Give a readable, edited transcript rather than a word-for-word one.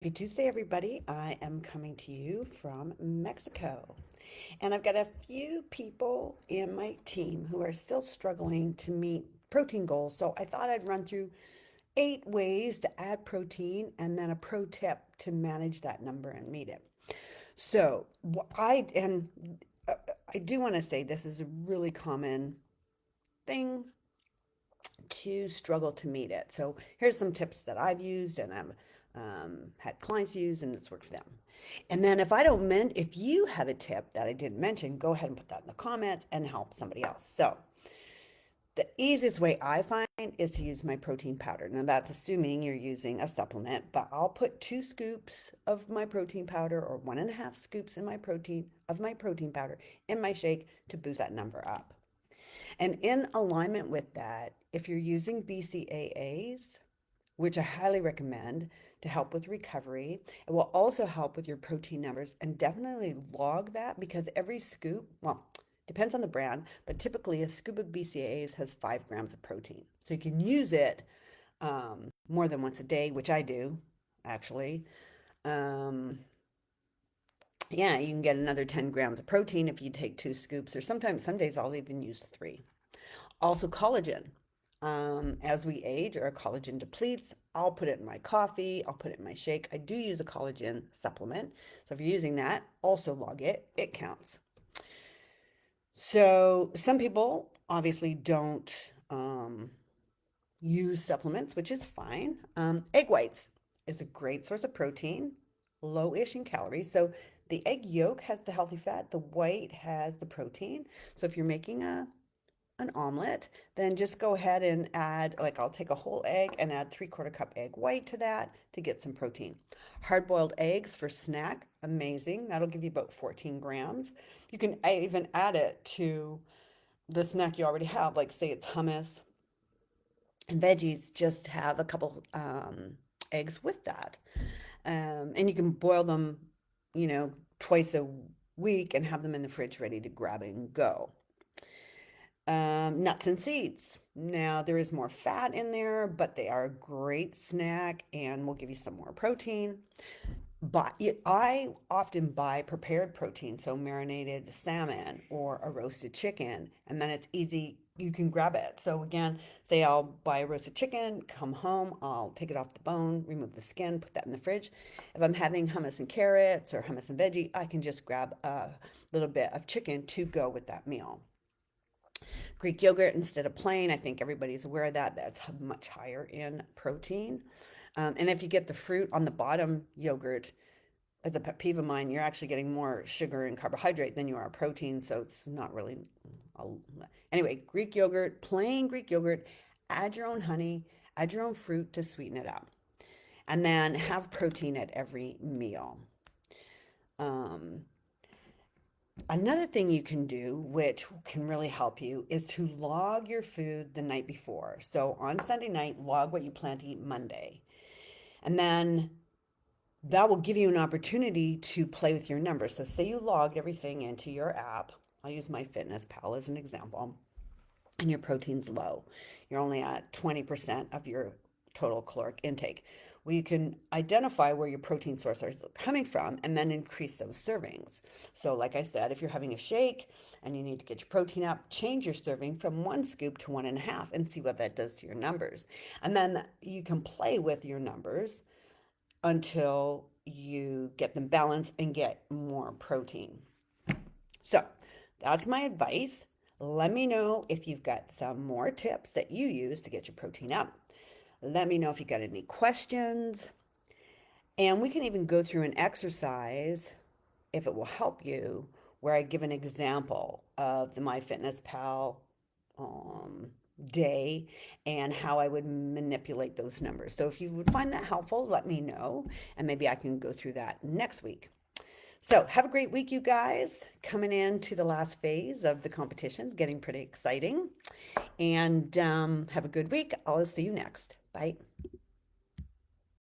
Happy Tuesday, everybody. I am coming to you from Mexico. And I've got a few people in my team who are still struggling to meet protein goals. So I thought I'd run through 8 ways to add protein and then a pro tip to manage that number and meet it. So I do want to say this is a really common thing to struggle to meet it. So here's some tips that I've used and I've had clients use, and it's worked for them. And then if you have a tip that I didn't mention, go ahead and put that in the comments and help somebody else. So the easiest way I find is to use my protein powder. Now that's assuming you're using a supplement, but I'll put 2 scoops of my protein powder or 1.5 scoops of my protein powder in my shake to boost that number up. And in alignment with that, if you're using BCAAs, which I highly recommend to help with recovery, it will also help with your protein numbers, and definitely log that because every scoop, well, depends on the brand, but typically a scoop of BCAAs has 5 grams of protein. So you can use it more than once a day, which I do actually. Um, yeah, you can get another 10 grams of protein if you take 2 scoops, or sometimes some days I'll even use 3. Also, collagen. As we age, our collagen depletes. I'll put it in my coffee. I'll put it in my shake. I do use a collagen supplement. So if you're using that, also log it. It counts. So some people obviously don't use supplements, which is fine. Egg whites is a great source of protein, low-ish in calories. So the egg yolk has the healthy fat, the white has the protein. So if you're making an omelet, then just go ahead and add, like I'll take a whole egg and add 3/4 cup egg white to that to get some protein. Hard boiled eggs for snack, amazing. That'll give you about 14 grams. You can even add it to the snack you already have, like say it's hummus and veggies, just have a couple eggs with that. And you can boil them, twice a week and have them in the fridge ready to grab and go. Nuts and seeds. Now, there is more fat in there, but they are a great snack and will give you some more protein. But I often buy prepared protein, so marinated salmon or a roasted chicken, and then it's easy. You can grab it. So again, say I'll buy a roasted chicken, come home, I'll take it off the bone, remove the skin, put that in the fridge. If I'm having hummus and carrots or hummus and veggie, I can just grab a little bit of chicken to go with that meal. Greek yogurt instead of plain. I think everybody's aware of that. That's much higher in protein. And if you get the fruit on the bottom yogurt, as a pet peeve of mine, you're actually getting more sugar and carbohydrate than you are protein. So it's not really. Anyway, Greek yogurt, plain Greek yogurt, add your own honey, add your own fruit to sweeten it up. And then have protein at every meal. Um, Another thing you can do, which can really help you, is to log your food the night before. So on Sunday night, log what you plan to eat Monday. And then that will give you an opportunity to play with your numbers. So say you logged everything into your app. I'll use my Fitness Pal as an example, and your protein's low. You're only at 20% of your total caloric intake. Well, you can identify where your protein sources are coming from and then increase those servings. So, like I said, if you're having a shake and you need to get your protein up, change your serving from 1 scoop to 1.5 and see what that does to your numbers. And then you can play with your numbers until you get them balanced and get more protein. So that's my advice. Let me know if you've got some more tips that you use to get your protein up. Let me know if you've got any questions. And we can even go through an exercise if it will help you, where I give an example of the MyFitnessPal um, day and how I would manipulate those numbers. So if you would find that helpful, let me know, and maybe I can go through that next week. So have a great week, you guys. Coming into the last phase of the competition, getting pretty exciting. And have a good week. I'll see you next. Bye.